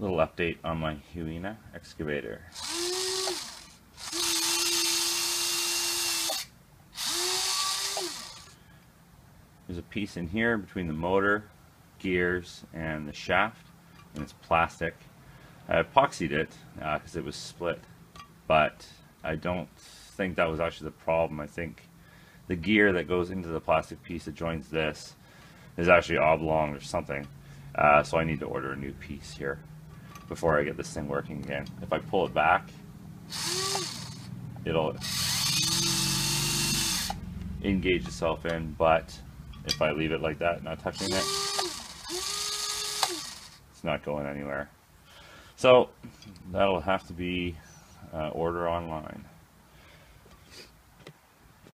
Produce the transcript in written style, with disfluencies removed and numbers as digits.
Little update on my Huina excavator. There's a piece in here between the motor, gears, and the shaft, and it's plastic. I epoxied it because it was split, but I don't think that was actually the problem. I think the gear that goes into the plastic piece that joins this is actually oblong or something, so I need to order a new piece here before I get this thing working again. If I pull it back, it'll engage itself in, but if I leave it like that, not touching it, it's not going anywhere. So that'll have to be order online.